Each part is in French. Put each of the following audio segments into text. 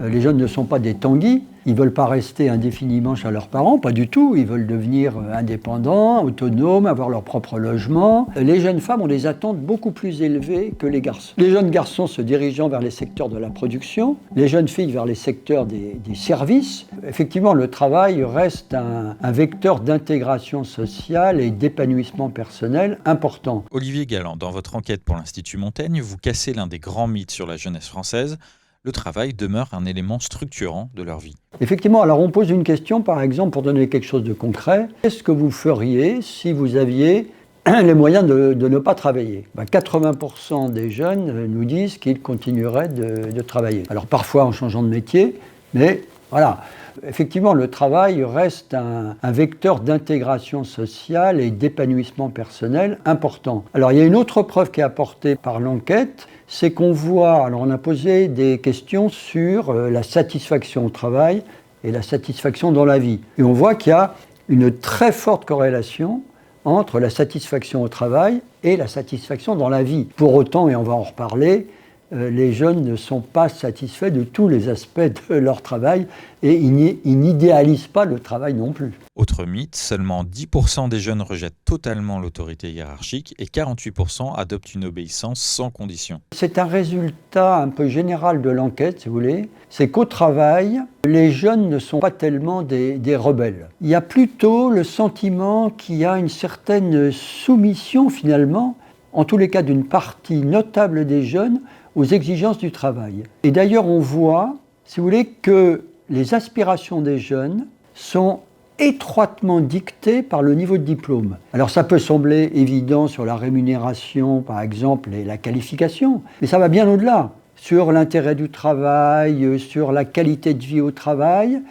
Les jeunes ne sont pas des tanguis, ils ne veulent pas rester indéfiniment chez leurs parents, pas du tout. Ils veulent devenir indépendants, autonomes, avoir leur propre logement. Les jeunes femmes ont des attentes beaucoup plus élevées que les garçons. Les jeunes garçons se dirigeant vers les secteurs de la production, les jeunes filles vers les secteurs des services. Effectivement, le travail reste un vecteur d'intégration sociale et d'épanouissement personnel important. Olivier Galland, dans votre enquête pour l'Institut Montaigne, vous cassez l'un des grands mythes sur la jeunesse française. Le travail demeure un élément structurant de leur vie. Effectivement, alors on pose une question, par exemple, pour donner quelque chose de concret. Qu'est-ce que vous feriez si vous aviez les moyens de ne pas travailler ? 80% des jeunes nous disent qu'ils continueraient de travailler. Alors parfois en changeant de métier, mais voilà. Effectivement, le travail reste un vecteur d'intégration sociale et d'épanouissement personnel important. Alors il y a une autre preuve qui est apportée par l'enquête, c'est qu'on voit, alors on a posé des questions sur la satisfaction au travail et la satisfaction dans la vie. Et on voit qu'il y a une très forte corrélation entre la satisfaction au travail et la satisfaction dans la vie. Pour autant, et on va en reparler, les jeunes ne sont pas satisfaits de tous les aspects de leur travail et ils n'idéalisent pas le travail non plus. Autre mythe, seulement 10% des jeunes rejettent totalement l'autorité hiérarchique et 48% adoptent une obéissance sans condition. C'est un résultat un peu général de l'enquête, si vous voulez. C'est qu'au travail, les jeunes ne sont pas tellement des rebelles. Il y a plutôt le sentiment qu'il y a une certaine soumission finalement, en tous les cas d'une partie notable des jeunes, aux exigences du travail. Et d'ailleurs, on voit, si vous voulez, que les aspirations des jeunes sont étroitement dictées par le niveau de diplôme. Alors ça peut sembler évident sur la rémunération, par exemple, et la qualification, mais ça va bien au-delà. Sur l'intérêt du travail, sur la qualité de vie au travail,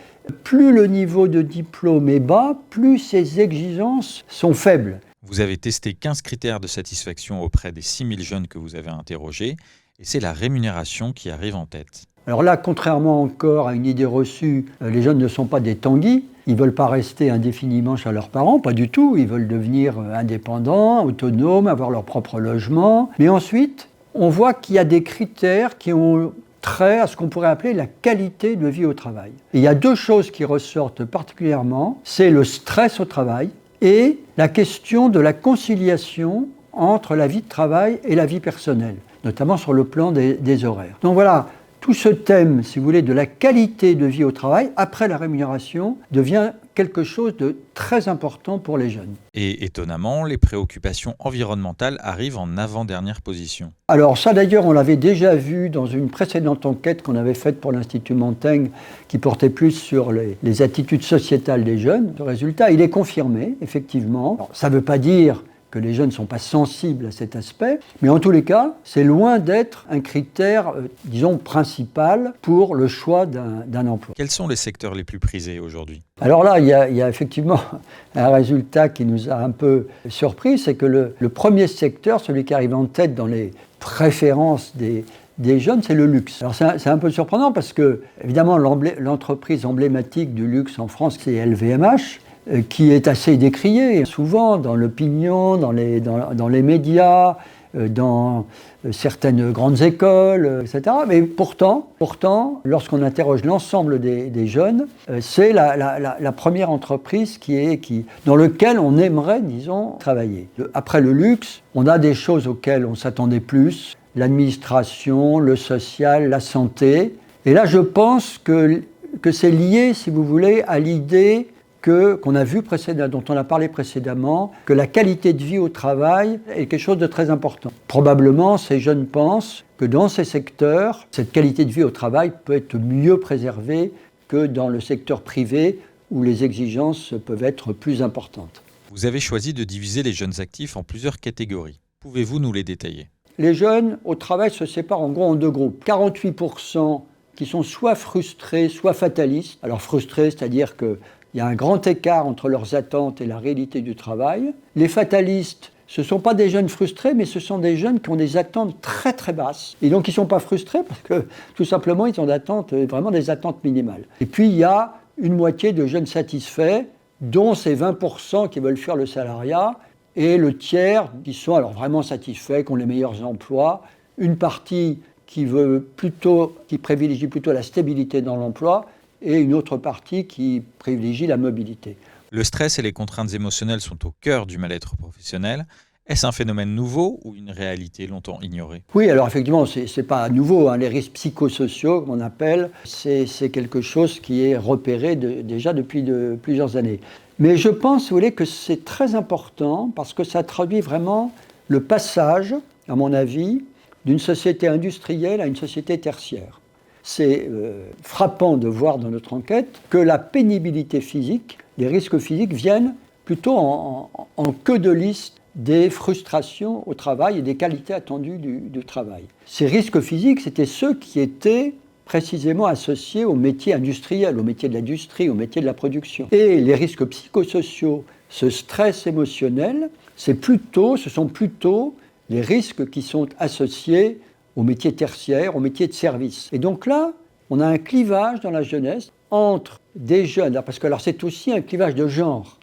plus le niveau de diplôme est bas, plus ces exigences sont faibles. Vous avez testé 15 critères de satisfaction auprès des 6000 jeunes que vous avez interrogés. Et c'est la rémunération qui arrive en tête. Alors là, contrairement encore à une idée reçue, les jeunes ne sont pas des tanguis. Ils ne veulent pas rester indéfiniment chez leurs parents, pas du tout. Ils veulent devenir indépendants, autonomes, avoir leur propre logement. Mais ensuite, on voit qu'il y a des critères qui ont trait à ce qu'on pourrait appeler la qualité de vie au travail. Et il y a deux choses qui ressortent particulièrement. C'est le stress au travail et la question de la conciliation entre la vie de travail et la vie personnelle, notamment sur le plan des horaires. Donc voilà, tout ce thème, si vous voulez, de la qualité de vie au travail, après la rémunération, devient quelque chose de très important pour les jeunes. Et étonnamment, les préoccupations environnementales arrivent en avant-dernière position. Alors ça d'ailleurs, on l'avait déjà vu dans une précédente enquête qu'on avait faite pour l'Institut Montaigne, qui portait plus sur les attitudes sociétales des jeunes. Le résultat, il est confirmé, effectivement. Alors, ça ne veut pas dire que les jeunes ne sont pas sensibles à cet aspect, mais en tous les cas, c'est loin d'être un critère, disons, principal pour le choix d'un emploi. Quels sont les secteurs les plus prisés aujourd'hui ? Alors là, il y a effectivement un résultat qui nous a un peu surpris, c'est que le premier secteur, celui qui arrive en tête dans les préférences des jeunes, c'est le luxe. Alors c'est un peu surprenant parce que, évidemment, l'entreprise emblématique du luxe en France, c'est LVMH, qui est assez décrié, souvent dans l'opinion, dans les médias, dans certaines grandes écoles, etc. Mais pourtant, lorsqu'on interroge l'ensemble des jeunes, c'est la première entreprise dans laquelle on aimerait, disons, travailler. Après le luxe, on a des choses auxquelles on s'attendait plus, l'administration, le social, la santé. Et là, je pense que c'est lié, si vous voulez, à l'idée qu'on a vu dont on a parlé précédemment, que la qualité de vie au travail est quelque chose de très important. Probablement, ces jeunes pensent que dans ces secteurs, cette qualité de vie au travail peut être mieux préservée que dans le secteur privé où les exigences peuvent être plus importantes. Vous avez choisi de diviser les jeunes actifs en plusieurs catégories. Pouvez-vous nous les détailler ? Les jeunes au travail se séparent en gros en deux groupes. 48% qui sont soit frustrés, soit fatalistes. Alors frustrés, c'est-à-dire que il y a un grand écart entre leurs attentes et la réalité du travail. Les fatalistes, ce ne sont pas des jeunes frustrés, mais ce sont des jeunes qui ont des attentes très très basses. Et donc ils ne sont pas frustrés parce que tout simplement ils ont vraiment des attentes minimales. Et puis il y a une moitié de jeunes satisfaits, dont ces 20% qui veulent faire le salariat, et le tiers qui sont alors vraiment satisfaits, qui ont les meilleurs emplois, une partie qui privilégie plutôt la stabilité dans l'emploi et une autre partie qui privilégie la mobilité. Le stress et les contraintes émotionnelles sont au cœur du mal-être professionnel. Est-ce un phénomène nouveau ou une réalité longtemps ignorée ? Oui, alors effectivement, c'est pas nouveau, hein. Les risques psychosociaux, comme on appelle, c'est quelque chose qui est repéré déjà depuis plusieurs années. Mais je pense, vous voulez, que c'est très important parce que ça traduit vraiment le passage, à mon avis, d'une société industrielle à une société tertiaire. C'est frappant de voir dans notre enquête que la pénibilité physique, les risques physiques viennent plutôt en queue de liste des frustrations au travail et des qualités attendues du travail. Ces risques physiques, c'était ceux qui étaient précisément associés aux métiers industriels, aux métiers de l'industrie, aux métiers de la production. Et les risques psychosociaux, ce stress émotionnel, ce sont plutôt les risques qui sont associés aux métiers tertiaires, aux métiers de service. Et donc là, on a un clivage dans la jeunesse entre des jeunes, parce que c'est aussi un clivage de genre,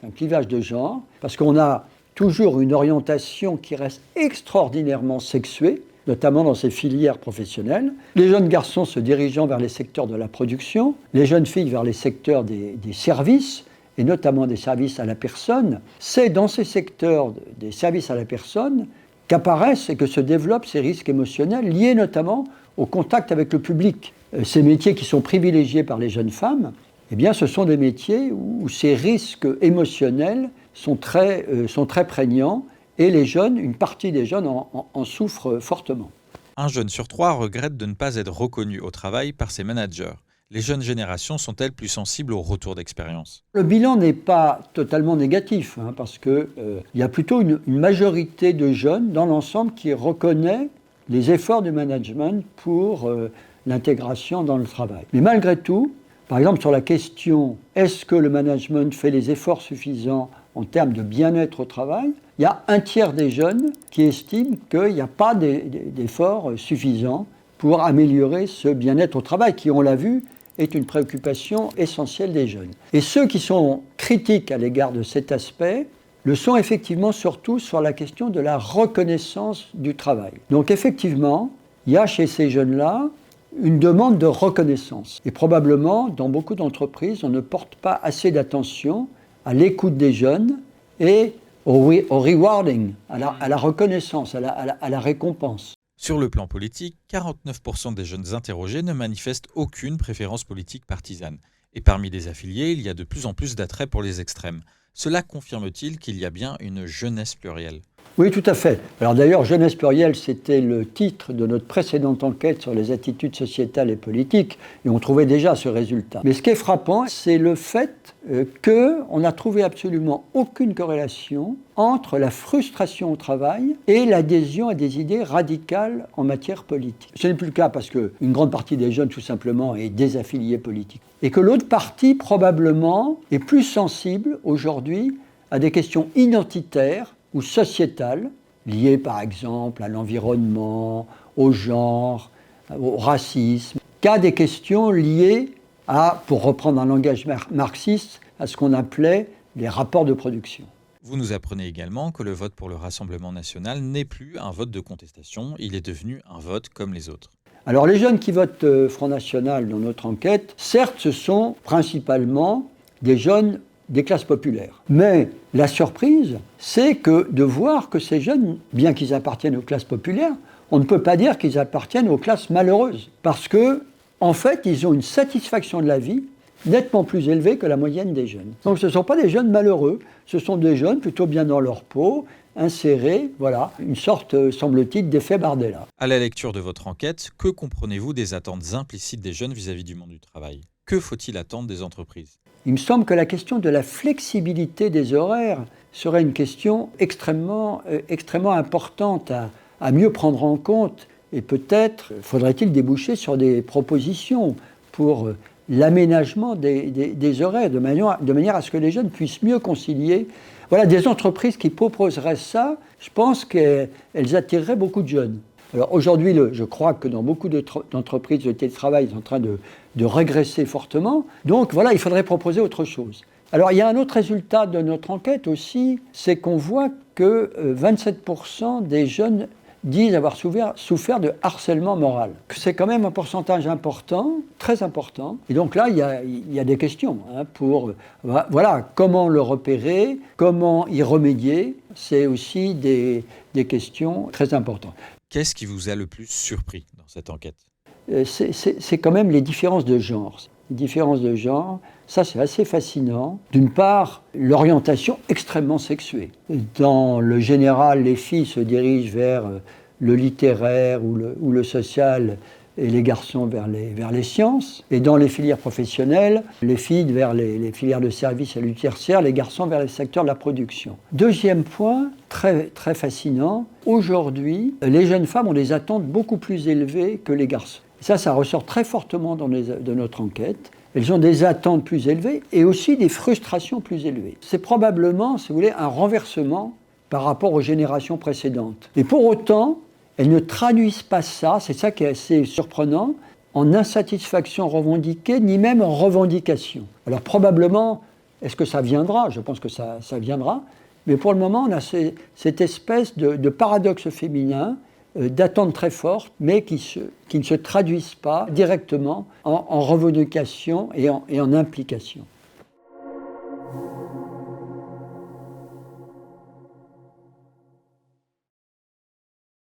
parce qu'on a toujours une orientation qui reste extraordinairement sexuée, notamment dans ces filières professionnelles. Les jeunes garçons se dirigeant vers les secteurs de la production, les jeunes filles vers les secteurs des services, et notamment des services à la personne. C'est dans ces secteurs des services à la personne qu'apparaissent et que se développent ces risques émotionnels liés notamment au contact avec le public. Ces métiers qui sont privilégiés par les jeunes femmes, eh bien, ce sont des métiers où ces risques émotionnels sont très prégnants et une partie des jeunes en souffrent fortement. Un jeune sur 3 regrette de ne pas être reconnu au travail par ses managers. Les jeunes générations sont-elles plus sensibles au retour d'expérience ? Le bilan n'est pas totalement négatif, parce qu'il y a plutôt une majorité de jeunes dans l'ensemble qui reconnaît les efforts du management pour l'intégration dans le travail. Mais malgré tout, par exemple sur la question « est-ce que le management fait les efforts suffisants en termes de bien-être au travail ?», il y a un tiers des jeunes qui estiment qu'il n'y a pas d'efforts suffisants pour améliorer ce bien-être au travail, qui, on l'a vu, est une préoccupation essentielle des jeunes. Et ceux qui sont critiques à l'égard de cet aspect le sont effectivement surtout sur la question de la reconnaissance du travail. Donc effectivement, il y a chez ces jeunes-là une demande de reconnaissance. Et probablement, dans beaucoup d'entreprises, on ne porte pas assez d'attention à l'écoute des jeunes et au rewarding, à la reconnaissance, à la récompense. Sur le plan politique, 49% des jeunes interrogés ne manifestent aucune préférence politique partisane. Et parmi les affiliés, il y a de plus en plus d'attrait pour les extrêmes. Cela confirme-t-il qu'il y a bien une jeunesse plurielle ? Oui, tout à fait. Alors d'ailleurs, Jeunesse plurielle, c'était le titre de notre précédente enquête sur les attitudes sociétales et politiques, et on trouvait déjà ce résultat. Mais ce qui est frappant, c'est le fait qu'on n'a trouvé absolument aucune corrélation entre la frustration au travail et l'adhésion à des idées radicales en matière politique. Ce n'est plus le cas parce qu'une grande partie des jeunes, tout simplement, est désaffiliée politique. Et que l'autre partie, probablement, est plus sensible aujourd'hui à des questions identitaires ou sociétales, liées par exemple à l'environnement, au genre, au racisme, qu'à des questions liées à, pour reprendre un langage marxiste, à ce qu'on appelait les rapports de production. Vous nous apprenez également que le vote pour le Rassemblement national n'est plus un vote de contestation, il est devenu un vote comme les autres. Alors les jeunes qui votent Front National dans notre enquête, certes ce sont principalement des jeunes des classes populaires. Mais la surprise, c'est que de voir que ces jeunes, bien qu'ils appartiennent aux classes populaires, on ne peut pas dire qu'ils appartiennent aux classes malheureuses. Parce que, en fait, ils ont une satisfaction de la vie nettement plus élevée que la moyenne des jeunes. Donc ce ne sont pas des jeunes malheureux, ce sont des jeunes plutôt bien dans leur peau, insérés, voilà, une sorte, semble-t-il, d'effet Bardella. À la lecture de votre enquête, que comprenez-vous des attentes implicites des jeunes vis-à-vis du monde du travail ? Que faut-il attendre des entreprises ? Il me semble que la question de la flexibilité des horaires serait une question extrêmement importante à mieux prendre en compte. Et peut-être faudrait-il déboucher sur des propositions pour l'aménagement des horaires, de manière à ce que les jeunes puissent mieux concilier. Voilà, des entreprises qui proposeraient ça, je pense qu'elles attireraient beaucoup de jeunes. Alors aujourd'hui, je crois que dans beaucoup d'entreprises, le télétravail est en train de régresser fortement. Donc voilà, il faudrait proposer autre chose. Alors il y a un autre résultat de notre enquête aussi, c'est qu'on voit que 27% des jeunes disent avoir souffert de harcèlement moral. C'est quand même un pourcentage important, très important. Et donc là, il y a des questions pour voilà, comment le repérer, comment y remédier. C'est aussi des questions très importantes. Qu'est-ce qui vous a le plus surpris dans cette enquête ? C'est quand même les différences de genre. Les différences de genre, ça c'est assez fascinant. D'une part, l'orientation extrêmement sexuée. Dans le général, les filles se dirigent vers le littéraire ou le social et les garçons vers les sciences. Et dans les filières professionnelles, les filles vers les filières de services et du tertiaire, les garçons vers les secteurs de la production. Deuxième point, très, très fascinant, aujourd'hui, les jeunes femmes ont des attentes beaucoup plus élevées que les garçons. Ça ressort très fortement dans notre enquête. Elles ont des attentes plus élevées et aussi des frustrations plus élevées. C'est probablement, si vous voulez, un renversement par rapport aux générations précédentes. Et pour autant, elles ne traduisent pas ça, c'est ça qui est assez surprenant, en insatisfaction revendiquée, ni même en revendication. Alors probablement, est-ce que ça viendra ? Je pense que ça viendra. Mais pour le moment, on a cette espèce de paradoxe féminin, d'attentes très fortes, mais qui ne se traduisent pas directement en revendication et en implication.